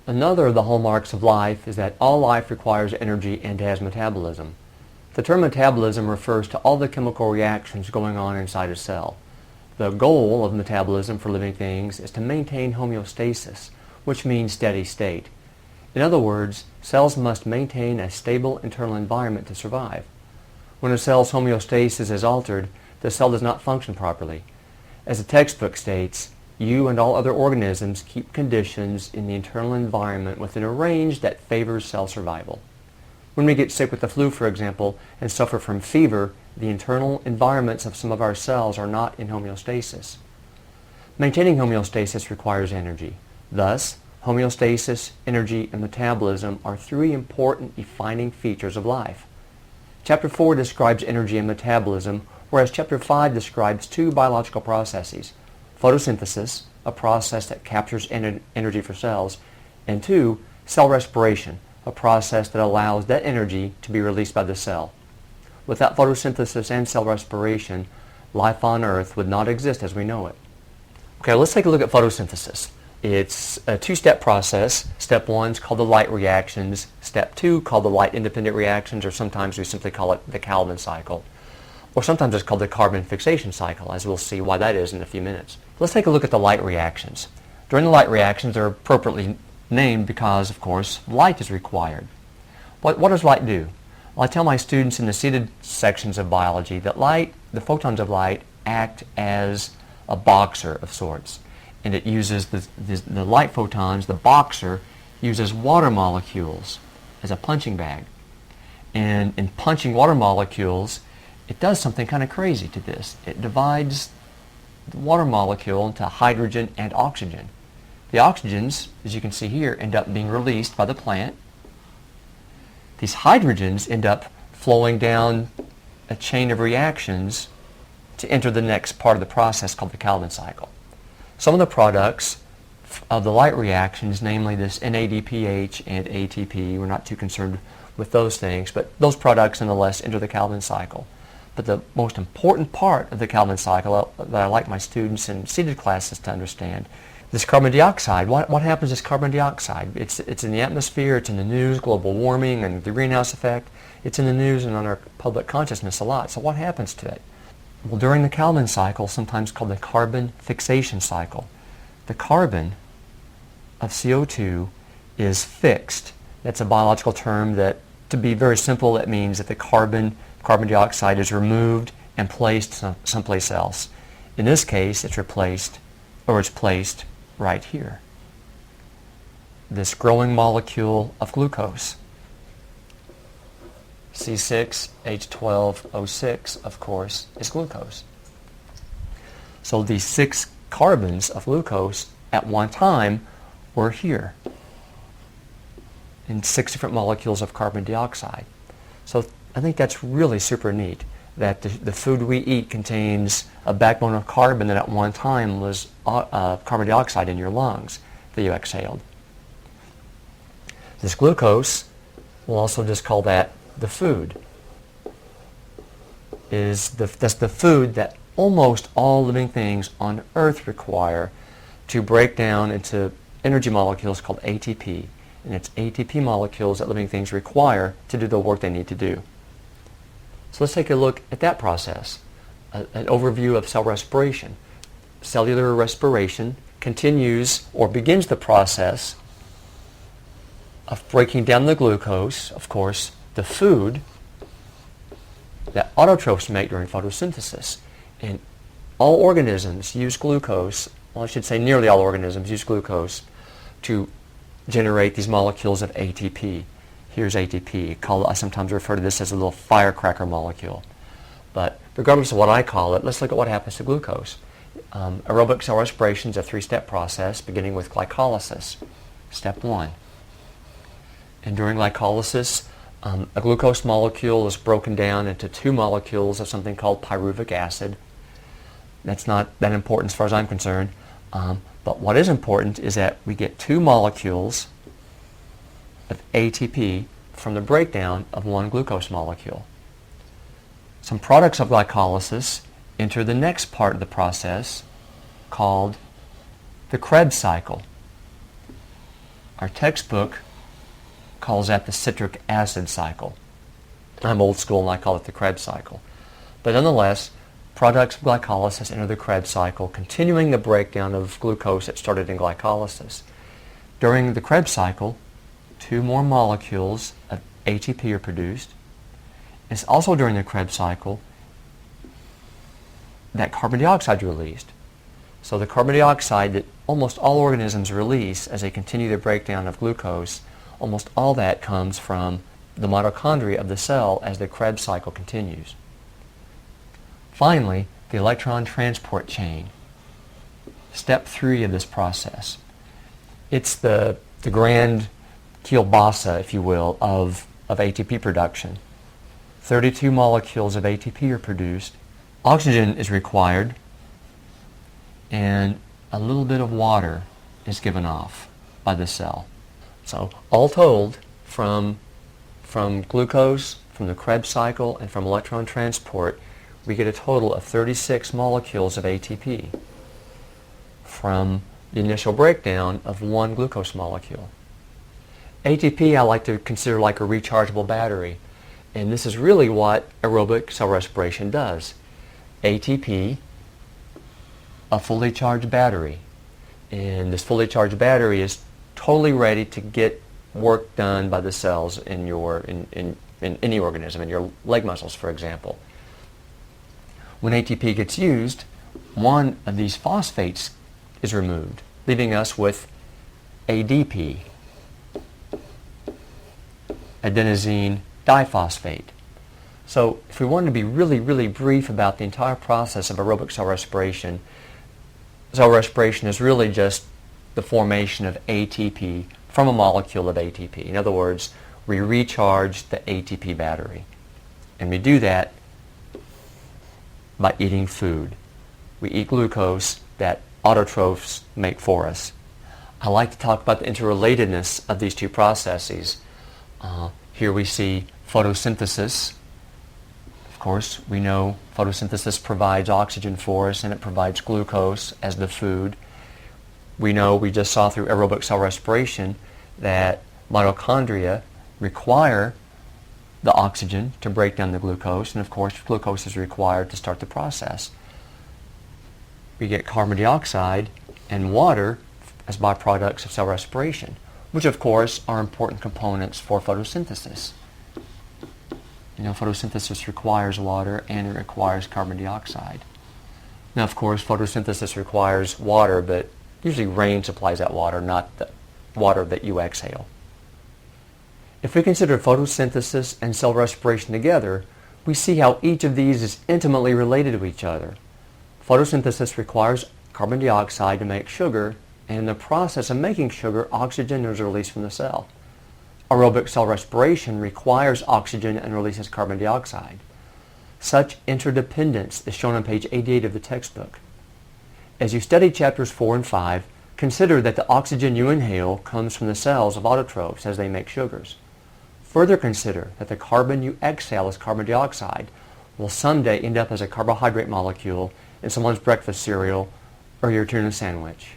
Another of the hallmarks of life is that all life requires energy and has metabolism. The term metabolism refers to all the chemical reactions going on inside a cell. The goal of metabolism for living things is to maintain homeostasis, which means steady state. In other words, cells must maintain a stable internal environment to survive. When a cell's homeostasis is altered, the cell does not function properly. As the textbook states, you and all other organisms keep conditions in the internal environment within a range that favors cell survival. When we get sick with the flu, for example, and suffer from fever, the internal environments of some of our cells are not in homeostasis. Maintaining homeostasis requires energy. Thus, homeostasis, energy, and metabolism are three important defining features of life. Chapter 4 describes energy and metabolism, whereas Chapter 5 describes two biological processes: photosynthesis, a process that captures energy for cells, and 2, cell respiration, a process that allows that energy to be released by the cell. Without photosynthesis and cell respiration, life on Earth would not exist as we know it. Okay, let's take a look at photosynthesis. It's a two-step process. Step 1 is called the light reactions. Step 2 called the light-independent reactions, or sometimes we simply call it the Calvin cycle. Or sometimes it's called the carbon fixation cycle, as we'll see why that is in a few minutes. Let's take a look at the light reactions. During the light reactions, they're appropriately named because, of course, light is required. What does light do? Well, I tell my students in the seated sections of biology that the photons of light act as a boxer of sorts. And it uses the light photons, the boxer, uses water molecules as a punching bag. And in punching water molecules, it does something kind of crazy to this. It divides the water molecule into hydrogen and oxygen. The oxygens, as you can see here, end up being released by the plant. These hydrogens end up flowing down a chain of reactions to enter the next part of the process called the Calvin cycle. Some of the products of the light reactions, namely this NADPH and ATP, we're not too concerned with those things, but those products nonetheless enter the Calvin cycle. But the most important part of the Calvin cycle that I like my students in seated classes to understand, this carbon dioxide. What happens to this carbon dioxide? It's in the atmosphere, it's in the news, global warming and the greenhouse effect. It's in the news and on our public consciousness a lot. So what happens to it? Well, during the Calvin cycle, sometimes called the carbon fixation cycle, the carbon of CO2 is fixed. That's a biological term that, to be very simple, that means that the carbon dioxide is removed and placed someplace else. In this case, it's placed right here. This growing molecule of glucose, C6H12O6, of course, is glucose. So these 6 carbons of glucose at one time were here in 6 different molecules of carbon dioxide. So I think that's really super neat that the food we eat contains a backbone of carbon that at one time was carbon dioxide in your lungs that you exhaled. This glucose, we'll also just call that the food. That's the food that almost all living things on Earth require to break down into energy molecules called ATP. And it's ATP molecules that living things require to do the work they need to do. So let's take a look at that process, an overview of cell respiration. Cellular respiration continues or begins the process of breaking down the glucose, of course, the food that autotrophs make during photosynthesis. And all organisms use glucose, well, I should say nearly all organisms use glucose to generate these molecules of ATP. Here's ATP. I sometimes refer to this as a little firecracker molecule. But regardless of what I call it, let's look at what happens to glucose. Aerobic cell respiration is a 3-step process beginning with glycolysis. Step 1. And during glycolysis, a glucose molecule is broken down into 2 molecules of something called pyruvic acid. That's not that important as far as I'm concerned. But what is important is that we get 2 molecules of ATP from the breakdown of 1 glucose molecule. Some products of glycolysis enter the next part of the process called the Krebs cycle. Our textbook calls that the citric acid cycle. I'm old school and I call it the Krebs cycle. But nonetheless, products of glycolysis enter the Krebs cycle, continuing the breakdown of glucose that started in glycolysis. During the Krebs cycle, 2 more molecules of ATP are produced. It's also during the Krebs cycle that carbon dioxide is released. So the carbon dioxide that almost all organisms release as they continue the breakdown of glucose, almost all that comes from the mitochondria of the cell as the Krebs cycle continues. Finally, the electron transport chain. Step 3 of this process. It's the grand kielbasa, if you will, of ATP production. 32 molecules of ATP are produced. Oxygen is required, and a little bit of water is given off by the cell. So all told, from glucose, from the Krebs cycle, and from electron transport, we get a total of 36 molecules of ATP from the initial breakdown of 1 glucose molecule. ATP I like to consider like a rechargeable battery, and this is really what aerobic cell respiration does. ATP, a fully charged battery, and this fully charged battery is totally ready to get work done by the cells in any organism, in your leg muscles, for example. When ATP gets used, one of these phosphates is removed, leaving us with ADP, adenosine diphosphate. So if we wanted to be really, really brief about the entire process of aerobic cell respiration is really just the formation of ATP from a molecule of ATP. In other words, we recharge the ATP battery. And we do that by eating food. We eat glucose that autotrophs make for us. I like to talk about the interrelatedness of these 2 processes. Here we see photosynthesis. Of course, we know photosynthesis provides oxygen for us and it provides glucose as the food. We know, we just saw through aerobic cell respiration, that mitochondria require the oxygen to break down the glucose, and of course glucose is required to start the process. We get carbon dioxide and water as byproducts of cell respiration, which of course are important components for photosynthesis. You know, photosynthesis requires water and it requires carbon dioxide. Now of course photosynthesis requires water, but usually rain supplies that water, not the water that you exhale. If we consider photosynthesis and cell respiration together, we see how each of these is intimately related to each other. Photosynthesis requires carbon dioxide to make sugar, and in the process of making sugar, oxygen is released from the cell. Aerobic cell respiration requires oxygen and releases carbon dioxide. Such interdependence is shown on page 88 of the textbook. As you study chapters 4 and 5, consider that the oxygen you inhale comes from the cells of autotrophs as they make sugars. Further consider that the carbon you exhale as carbon dioxide will someday end up as a carbohydrate molecule in someone's breakfast cereal or your tuna sandwich.